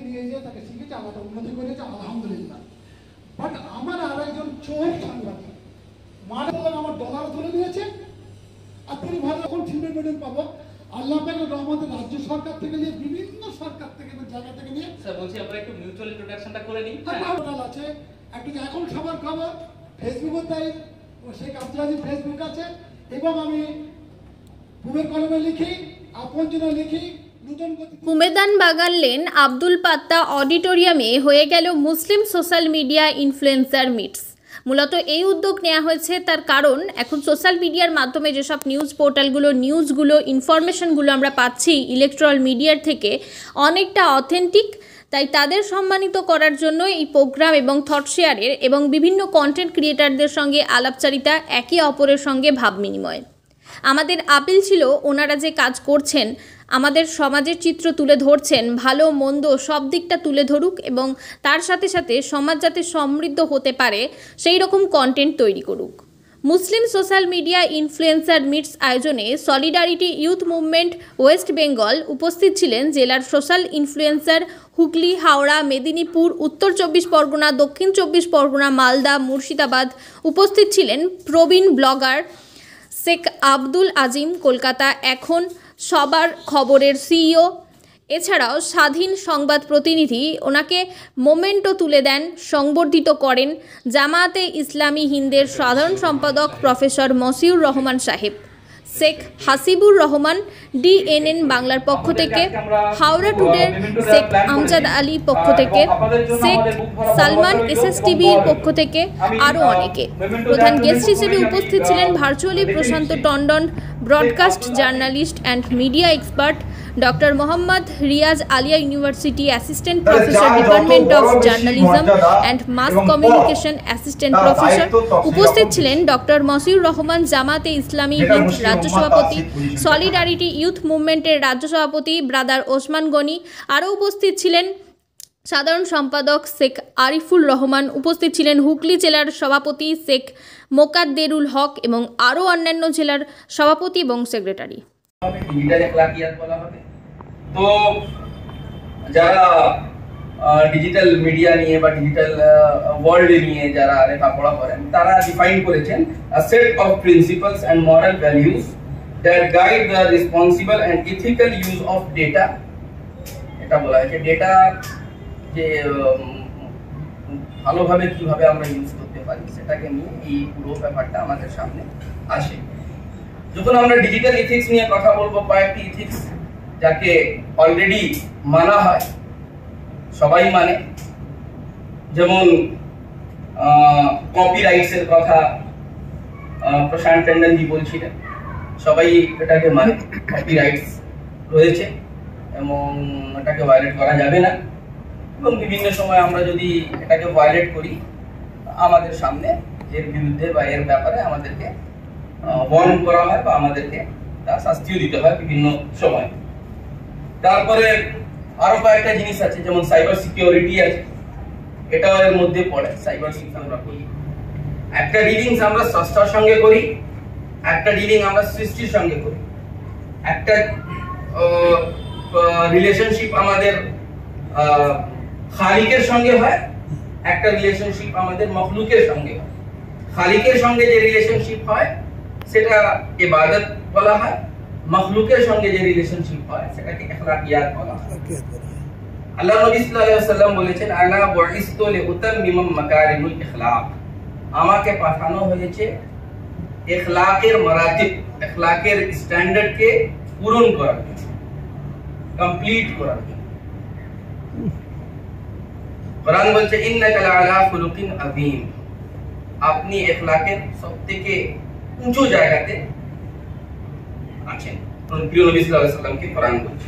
নিয়ে যেয়ে তাকে শিখেছে, আমাদের উন্নতি করেছে, আলহামদুলিল্লাহ। বাট আমার আর একজন চোর সাংবাদিক মারা আমার ডলার তুলে দিয়েছে, আর তিনি ভালো এখন সিলভার মেডেল পাবো আল্লাহ পাকের রহমতে রাজ্য সরকার থেকে নিয়ে বিভিন্ন সরকার থেকে জায়গা থেকে নিয়ে। স্যার বলছি আমরা একটু মিউচুয়াল ইন্ট্রোডাকশনটা করে নিই। পোর্টাল আছে একটু, এখন সবার খবর ফেসবুকের তাই শেখ আব্দুল আজিজ ফেসবুক আছে, এবং আমি বুবের কলমে লিখি, আপনজনে লিখি। উমেদান বাগান লেন আব্দুল পাত্তা অডিটোরিয়ামে হয়ে গেল মুসলিম সোশ্যাল মিডিয়া ইনফ্লুয়েন্সার মিটস। মূলত এই উদ্যোগ নেওয়া হয়েছে তার কারণ এখন সোশ্যাল মিডিয়ার মাধ্যমে যেসব নিউজ পোর্টালগুলো নিউজগুলো ইনফরমেশনগুলো আমরা পাচ্ছি ইলেকট্রনিক মিডিয়ার থেকে অনেকটা অথেন্টিক, তাই তাদের সম্মানিত করার জন্য এই প্রোগ্রাম এবং থট শেয়ারের এবং বিভিন্ন কন্টেন্ট ক্রিয়েটারদের সঙ্গে আলাপচারিতা, একে অপরের সঙ্গে ভাব বিনিময়। আমাদের আপিল ছিল ওনারা যে কাজ করছেন আমাদের সমাজের চিত্র তুলে ধরছেন, ভালো মন্দ সব দিকটা তুলে ধরুক এবং তার সাথে সাথে সমাজ যাতে সমৃদ্ধ হতে পারে সেই রকম কন্টেন্ট তৈরি করুক। মুসলিম সোশ্যাল মিডিয়া ইনফ্লুয়েন্সার মিটস আয়োজনে solidarity youth movement West Bengal উপস্থিত ছিলেন জেলার সোশ্যাল ইনফ্লুয়েন্সার হুগলি, হাওড়া, মেদিনীপুর, উত্তর 24 পরগনা, দক্ষিণ 24 পরগনা, মালদা, মুর্শিদাবাদ। উপস্থিত ছিলেন প্রবীণ ব্লগার শেখ আব্দুল আজিম, কলকাতা এখন সবার খবরের সিইও। এছাড়াও স্বাধীন সংবাদ প্রতিনিধি ওনাকে মোমেন্টো তুলে দেন, সংবর্ধিত করেন জামায়াতে ইসলামী হিন্দের সাধারণ সম্পাদক প্রফেসর মসিউর রহমান সাহেব। শেখ হাসিবুর রহমান ডিএনএন বাংলার পক্ষ থেকে, হাওড়া টুডের শেখ আমজাদ আলী পক্ষ থেকে, শেখ সালমান এসএসটিভির পক্ষ থেকে আরও অনেকে। প্রধান গেস্ট হিসেবে উপস্থিত ছিলেন virtually Prashant Tandon, broadcast journalist and media expert doctor Mohammad Riyaz Aliah university assistant professor, department of journalism and mass communication assistant professor. উপস্থিত ছিলেন ডক্টর মসিউর রহমান, জামাতে ইসলামী হিন্দ রাজ্য সভাপতি, সলিডারিটি ইউথ মুভমেন্টের রাজ্য সভাপতি ব্রাদার ওসমান গনি। আরও উপস্থিত ছিলেন সাধারণ সম্পাদক শেখ আরিফুল রহমান, উপস্থিত ছিলেন হুগলি জেলার সভাপতি শেখ মোকাদ্দেরুল হক এবং আরও অন্যান্য জেলার সভাপতি এবং সেক্রেটারি। ডিজিটাল এখলাকিয়াত বলা হবে। তো যারা ডিজিটাল মিডিয়া নিয়ে বা ডিজিটাল ওয়ার্ল্ড নিয়ে যারা লেখাপড়া করেন তারা ডিফাইন করেছেন a set of principles and moral values that guide the responsible and ethical use of data। এটা বলা হয়েছে ডেটা যে ভালোভাবে কিভাবে আমরা ইউজ করতে পারি সেটাকে নিয়ে এই পুরো ব্যাপারটা আমাদের সামনে আসে। যখন আমরা ডিজিটাল ইথিক্স নিয়ে কথা বলবো, কয়েকটি ইথিক্স যাকে অলরেডি মানা হয়, সবাই মানে, যেমন কপিরাইটসের কথা প্রশান্ত টন্ডনজি বলছিলেন, সবাই এটাকে মানে কপিরাইটস রয়েছে এবং এটাকে ভায়োলেট করা যাবে না, এবং বিভিন্ন সময় আমরা যদি এটাকে ভায়োলেট করি আমাদের সামনে এর বিরুদ্ধে বা এর ব্যাপারে আমাদেরকে ওয়ার্ন করা হয় বা আমাদেরকে তার শাস্তিও দিতে হয় বিভিন্ন সময়। তারপরে আরো কয়েকটা জিনিস আছে, যেমন সাইবার সিকিউরিটি আছে, এটাও এর মধ্যে পড়ে। সাইবার সিকিউরিটি একটা ডিলিংস আমরা স্রষ্টার সঙ্গে করি, একটা ডিলিং আমরা সৃষ্টির সঙ্গে করি, একটা রিলেশনশিপ আমাদের খালিকের সঙ্গে হয়, একটা রিলেশনশিপ আমাদের মখলুকের সঙ্গে হয়। খালিকের সঙ্গে যে রিলেশনশিপ হয় সেটা ইবাদত বলা হয়, মখলুকের সঙ্গে যে রিলেশনশিপ হয় সেটাকে এখলাকিয়াত বলা হয়। আল্লাহ নবী সাল্লাল্লাহু আলাইহি ওয়াসাল্লাম বলেছেন, আনা বুইসতু লিউতাম্মিমা মাকারিমুল ইখলাক, আমাকে পাঠানো হয়েছে ইখলাকের মারাতিব, ইখলাকের স্ট্যান্ডার্ডকে পূরণ করার জন্য, কমপ্লিট করার জন্য। কোরআন বলছে ইন্নাকা লাআলা খুলুকিন আযীম, আপনি ইখলাকের সবথেকে উঁচু জায়গাতে আছেন, প্রিয় নবী সাল্লাল্লাহু আলাইহি ওয়াসাল্লামকে কোরআন বলছে।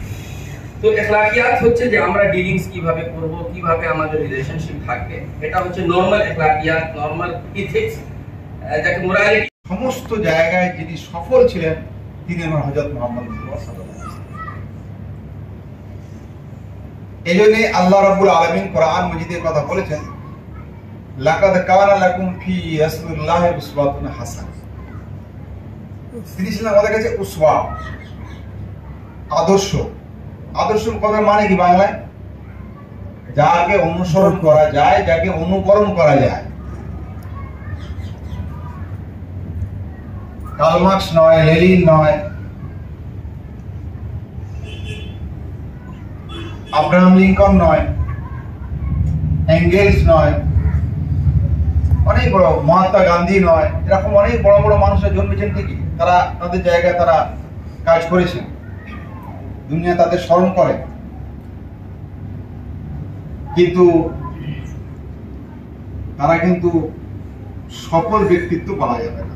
তো ইখলাকিয়াত হচ্ছে যে আমরা ডিলিংস কিভাবে করব, কিভাবে আমাদের রিলেশনশিপ থাকবে, এটা হচ্ছে নরমাল ইখলাকিয়াত, নরমাল ইথিক্স, যাকে মোরালিটি। সমস্ত জায়গায় যিনি সফল ছিলেন তিনি আমার হযরত মুহাম্মদ সাল্লাল্লাহু আলাইহি ওয়াসাল্লাম। এজন্য আল্লাহ রাব্বুল আলামিন কোরআন মাজিদের কথা বলেছেন, লাকাদ কানা লাকুম ফি রাসূলিল্লাহি উসওয়াতুন হাসানাহ। তিনি ছিলেন আমাদের কাছে উসওয়া, আদর্শ। আদর্শ কথার মানে কি বাংলায়? যাকে অনুসরণ করা যায়, যাকে অনুকরণ করা যায়। কার্ল মার্কস নয়, লেনিন নয়, আব্রাহাম লিঙ্কন নয়, এঙ্গেলস নয়, অনেক বড় মহাত্মা গান্ধী নয়, এরকম অনেক বড় বড় মানুষরা জন্মেছেন ঠিকই, তারা তাদের জায়গায় তারা কাজ করেছেন, দুনিয়া তাদের স্মরণ করে, কিন্তু তারা কিন্তু সফল ব্যক্তিত্ব বলা যাবে না।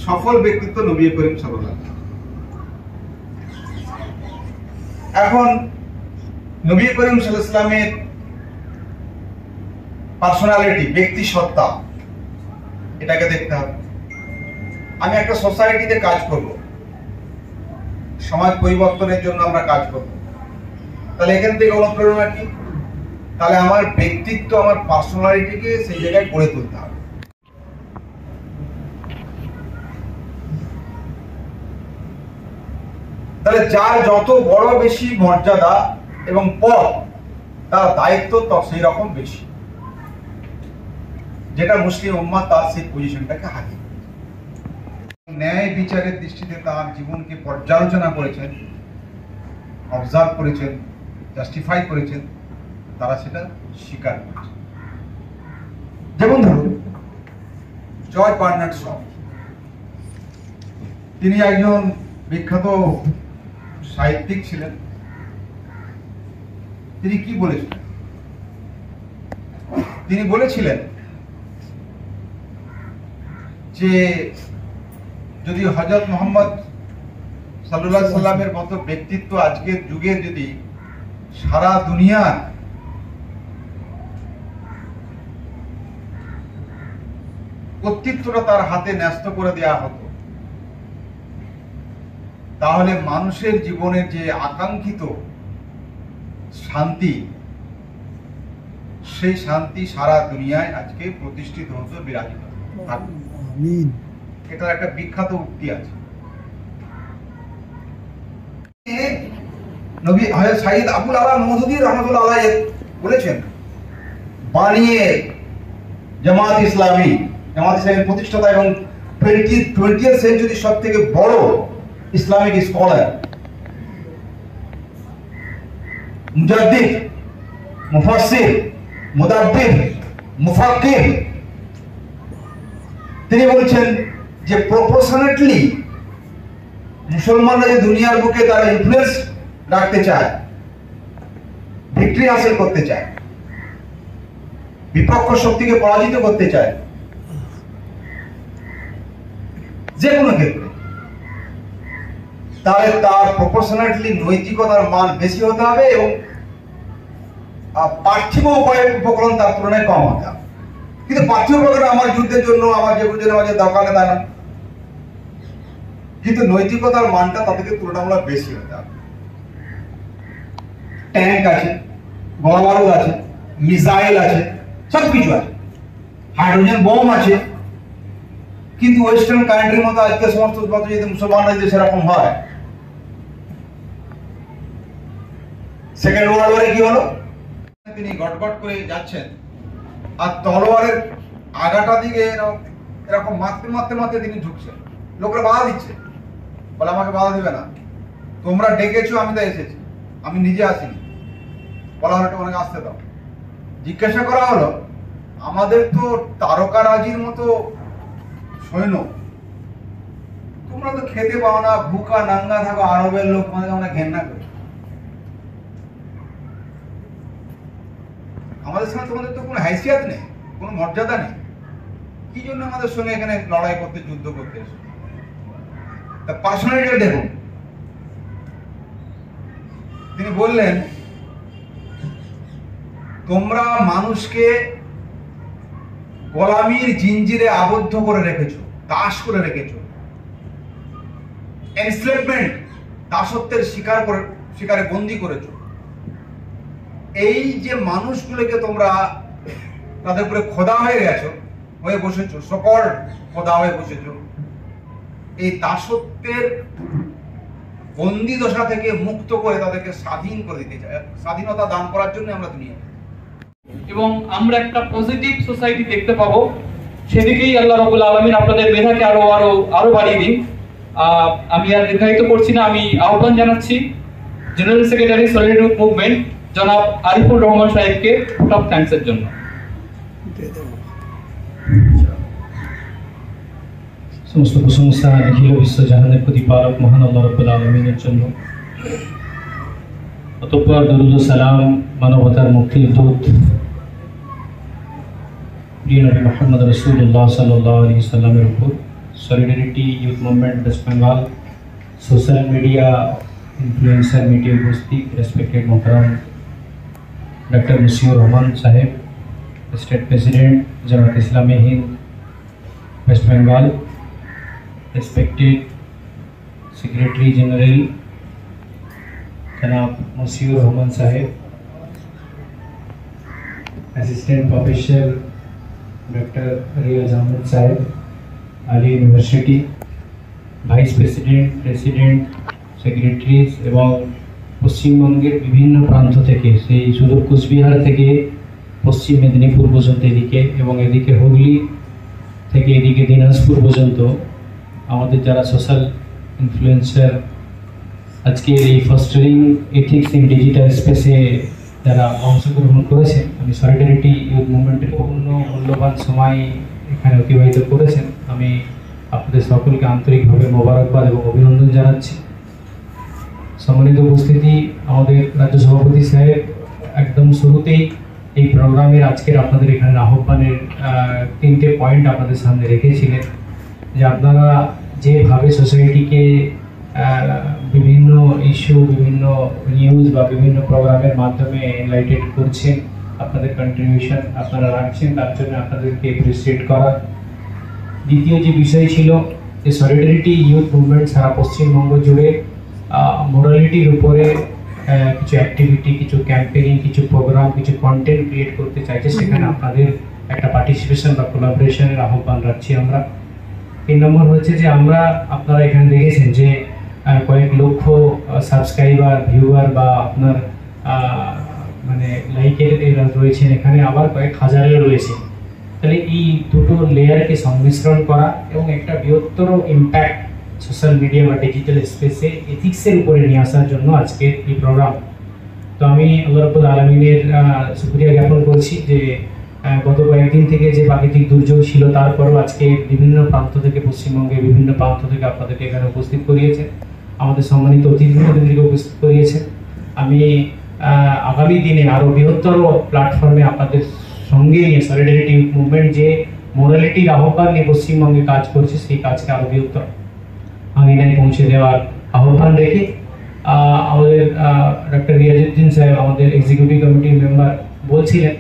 সফল ব্যক্তিত্ব নবী করিম সাল্লাল্লাহু আলাইহি ওয়াসাল্লাম। এখন নবী করিম সাল্লাল্লাহু আলাইহি ওয়াসাল্লামের পার্সোনালিটি, ব্যক্তি সত্তা, এটাকে দেখতে হবে। আমি একটা সোসাইটিতে কাজ করব, সমাজ পরিবর্তনের জন্য আমরা কাজ করব, তাহলে এখান থেকে অনুপ্রেরণা কি? তাহলে আমার ব্যক্তিত্ব, আমার পার্সোনালিটিকে সেই জায়গায় গড়ে তুলতে হবে। তাহলে যার যত বড় বেশি মর্যাদা এবং পদ, তার দায়িত্ব তো সেই রকম বেশি, যেটা মুসলিম উম্মাহ তার সেই পজিশনটাকে হারিয়ে ন্যায় বিচারের দৃষ্টিতে তার জীবনকে পর্যালোচনা করেছেন, অবজার্ভ করেছেন, জাস্টিফাই করেছেন, তারা সেটা স্বীকার করেছেন। যেমন ধরুন জর্জ বার্নার্ড শ, তিনি একজন বিখ্যাত সাহিত্যিক ছিলেন। তিনি কি বলেছিলেন? তিনি বলেছিলেন যে যদি হযরত মুহাম্মদ সাল্লাল্লাহু আলাইহি সাল্লামের মতো ব্যক্তিত্ব আজকের যুগে যদি সারা দুনিয়ার কর্তৃত্বটা তার হাতে ন্যস্ত করে দেওয়া হতো, তাহলে মানুষের জীবনের যে আকাঙ্ক্ষিত শান্তি, সেই শান্তি সারা দুনিয়ায় আজকে প্রতিষ্ঠিত হতো, বিরাজিত হতো। এটার একটা বিখ্যাত উক্তি আছে। নবী হযরত সাইয়্যিদ আবুল আলা মওদুদী রাহমাতুল্লাহ আলাইহি বলেছেন, বানিয়ে জামাত ইসলামের প্রতিষ্ঠাতা এবং 20th সেঞ্চুরির সবথেকে বড় ইসলামিক স্কলার, মুজাদ্দিদ, মুফাসসির, মুদাব্বির, মুফাক্কির, তিনি বলছেন যে প্রপোর্শনেটলি মুসলমানরা যে দুনিয়ার বুকে তারা ইনফ্লুয়েন্স রাখতে চায়, ভিক্টরি হাসিল করতে চায়, বিপক্ষ শক্তিকে পরাজিত করতে চায়, যে কোনো ক্ষেত্রে, তাহলে তার প্রপোর্শনেটলি নৈতিকতার মান বেশি হতে হবে এবং পার্থিব উপকরণ তার তুলনায় কম হতে হবে। কিন্তু পার্থিব উপকরণ আমার যুদ্ধের জন্য, আমার যেগুলোর জন্য আমার দরকার নেই তা না, কিন্তু নৈতিকতার মানটা তাদেরকে তুলনামূলক বেশি হতে হবে। ট্যাঙ্ক আছে, গোলাবারুদ আছে, মিসাইল আছে, সবকিছু আছে, হাইড্রোজেন বোম আছে, কিন্তু ওয়েস্টার্ন কান্ট্রির মতো আজকে সমস্ত যদি মুসলমানরা যদি সেরকম হয়, সেকেন্ড ওয়ার্ল্ড ওয়ারে কি হলো? তিনি গটগট করে যাচ্ছেন আর তলোয়ারের আগাটা দিকে এরকম মারতে মারতে মারতে তিনি ঢুকছেন, লোকেরা বাধা দিচ্ছে, বলে আমাকে বাধা দিবে না, তোমরা ডেকেছো, আমি তাই এসেছি, আমি নিজে আসিনি। বলা হলো ওনাকে আসতে দাও। জিজ্ঞাসা করা হলো, আমাদের তো তারকারাজির মতো সৈন্য, তোমরা তো খেতে পাও না, ভুকা নাঙ্গা থাকো, আরবের লোক, তোমাদেরকে আমরা ঘেন্না করি, আমাদের সঙ্গে তোমাদের তো কোনো হাইসিয়াত নেই, কোনো মর্যাদা নেই, কি জন্য আমাদের সঙ্গে এখানে লড়াই করতে, যুদ্ধ করতে এসো? তা পার্সোনালিটি দেখুন। তিনি বললেন, তোমরা মানুষকে গোলামির জিঞ্জিরে আবদ্ধ করে রেখেছো, দাস করে রেখেছো, এনস্লেভমেন্ট, দাসত্বের শিকারে বন্দী করেছো। এই যে মানুষগুলোকে তোমরা তাদের উপরে খোদা হয়ে বসেছো, সকল খোদা হয়ে বসেছো, এই দাসত্বের বন্দি দশা থেকে মুক্ত করে তাদেরকে স্বাধীন করে দিতে চাই, স্বাধীনতা দান করার জন্য আমরা দুনিয়া, এবং আমরা একটা পজিটিভ সোসাইটি দেখতে পাবো। সেদিকেই আল্লাহ রাব্বুল আলামিন আপনাদের মেধাকে আরো বাড়িয়ে দিন। আমি আর দীর্ঘায়িত করছি না, আমি আহ্বান জানাচ্ছি জেনারেল সেক্রেটারি সলিডারিটি মুভমেন্ট জনাব আরিফুর রহমান সাহেবকে ভোট অফ থ্যাঙ্কসের জন্য। সমস্ত প্রশংসা নিখিল বিশ্ব জাহানের প্রতিপালক মহান আল্লাহ রাব্বুল আলামিনের জন্য। অতঃপর দরুদ ও সালাম মানবতার মুক্তির দূত প্রিয় নবী মুহাম্মদ রাসূলুল্লাহ সাল্লাল্লাহু আলাইহি ওয়াসাল্লামের উপর, solidarity youth movement West Bengal, social media influencer media উপস্থিত, রেসপেক্টেড মোহতারাম ডক্টর মুসিউর রহমান সাহেব, state president Jamaat Islami Hind West Bengal, respected Secretary General Janab Musiur Rahman Saheb, Assistant Professor Dr. Riaz Ahmed Saheb, Ali University, Vice President, President, Secretaries এবং পশ্চিমবঙ্গের বিভিন্ন প্রান্ত থেকে, সেই সুদূর কুচবিহার থেকে পশ্চিম মেদিনীপুর পর্যন্ত এদিকে, এবং এদিকে হুগলি থেকে এদিকে দিনাজপুর পর্যন্ত আমাদের যারা সোশ্যাল ইনফ্লুয়েন্সার আজকের এই ফস্টারিং এথিক্স ইন ডিজিটাল স্পেসে যারা অংশগ্রহণ করেছেন, আমি সলিডারিটি ইউথ মুভমেন্টের পূর্ণ মূল্যবান সময় এখানে অতিবাহিত করেছেন, আমি আপনাদের সকলকে আন্তরিকভাবে মোবারকবাদ এবং অভিনন্দন জানাচ্ছি। সম্মানিত উপস্থিতি, আমাদের রাজ্য সভাপতি সাহেব একদম শুরুতেই এই প্রোগ্রামের আজকের আপনাদের এখানে আহ্বানের 3টে পয়েন্ট আপনাদের সামনে রেখেছিলেন, যে আপনারা যেভাবে সোসাইটিকে বিভিন্ন ইস্যু, বিভিন্ন নিউজ বা বিভিন্ন প্রোগ্রামের মাধ্যমে এনলাইটেড করছেন, আপনাদের কন্ট্রিবিউশন আপনারা রাখছেন, তার জন্য আপনাদেরকে অ্যাপ্রিসিয়েট করা। দ্বিতীয় যে বিষয় ছিল যে সলিডারিটি ইউথ মুভমেন্ট সারা পশ্চিমবঙ্গ জুড়ে মোরালিটির উপরে কিছু অ্যাক্টিভিটি, কিছু ক্যাম্পেইনিং, কিছু প্রোগ্রাম, কিছু কন্টেন্ট ক্রিয়েট করতে চাইছে, সেখানে আপনাদের একটা পার্টিসিপেশন বা কোলাবোরেশনের আহ্বান রাখছি আমরা। 3 নম্বর হচ্ছে যে আমরা, আপনারা এখানে দেখেছেন যে কয়েক লক্ষ সাবস্ক্রাইবার, ভিউয়ার বা আপনার মানে লাইকের রয়েছেন এখানে, আবার কয়েক হাজারের রয়েছে। তাহলে এই দুটো লেয়ারকে সংমিশ্রণ করা এবং একটা বৃহত্তর ইম্প্যাক্ট সোশ্যাল মিডিয়া বা ডিজিটাল স্পেসে এথিক্সের উপরে নিয়ে আসার জন্য আজকের এই প্রোগ্রাম। তো আমি আল্লাহ রাব্বুল আলামিনের শুকরিয়া জ্ঞাপন করছি যে গত কয়েকদিন থেকে যে প্রাকৃতিক দুর্যোগ ছিল, তারপরও আজকে বিভিন্ন প্রান্ত থেকে, পশ্চিমবঙ্গের বিভিন্ন প্রান্ত থেকে আপনাদেরকে এখানে উপস্থিত করিয়েছে, আমাদের সম্মানিত অতিথিদেরকে উপস্থিত করিয়েছে। আমি আগামী দিনে আরও বৃহত্তর প্ল্যাটফর্মে আপনাদের সঙ্গে নিয়ে সলিডারিটি ইউথ মুভমেন্ট যে মোরালিটির আহ্বান নিয়ে পশ্চিমবঙ্গে কাজ করছে, সেই কাজকে আরও বৃহত্তর আঙিনায় পৌঁছে দেওয়ার আহ্বান রেখে আমাদের ডক্টর রিয়াজউদ্দিন সাহেব, আমাদের এক্সিকিউটিভ কমিটির মেম্বার, বলছিলেন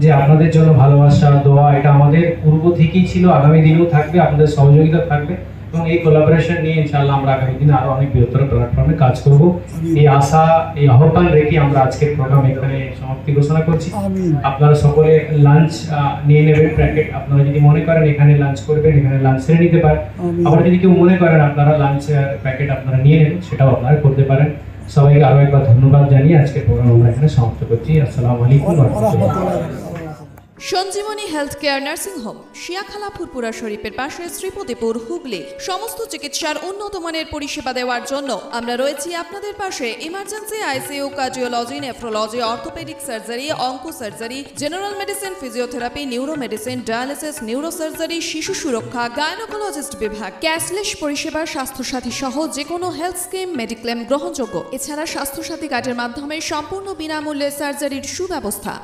যে আপনাদের জন্য ভালোবাসা, দোয়া এটা আমাদের পূর্ব থেকেই ছিল, আগামী দিনেও থাকবে, আপনাদের সহযোগিতা থাকবে, এবং এই কোলাবোরেশন নিয়ে ইনশাআল্লাহ আমরা আগামী দিনে আরো অনেক বৃহত্তর প্ল্যাটফর্মে কাজ করব। এই আশা, এই আহ্বান রেখে আমরা আজকের প্রোগ্রাম এখানে সমাপ্তি ঘোষণা করছি। আপনারা সকলে লাঞ্চ নিয়ে নেবেন, প্যাকেট আপনারা যদি মনে করেন এখানে লাঞ্চ করবেন, এখানে লাঞ্চ সেরে নিতে পারেন। আবার যদি কেউ মনে করেন আপনারা লাঞ্চ প্যাকেট আপনারা নিয়ে নেবেন, সেটাও আপনারা করতে পারেন। সবাইকে আরো একবার ধন্যবাদ জানিয়ে আজকের প্রোগ্রাম আমরা এখানে সমাপ্ত করছি। আসসালামু আলাইকুম ওয়া রাহমাতুল্লাহ। Sanjivani health care nursing home, Shiyakhala Furfura শরীফের পাশে, শ্রীপতিপুর, হুগলি। সমস্ত চিকিৎসার উন্নত মানের পরিষেবা দেওয়ার জন্য আমরা রয়েছি আপনাদের পাশে। Emergency, ICU, cardiology, nephrology, orthopaedic surgery, onco surgery, general medicine, physiotherapy, neuro medicine, dialysis, neuro surgery, শিশু সুরক্ষা, গাইনোকোলজিস্ট বিভাগ, ক্যাশলেস পরিষেবা, স্বাস্থ্যসাথী সহ যে কোনো হেলথ স্কিম, মেডিক্লেম গ্রহণযোগ্য। এছাড়া স্বাস্থ্যসাথী কার্ডের মাধ্যমে সম্পূর্ণ বিনামূল্যে সার্জারির সুব্যবস্থা।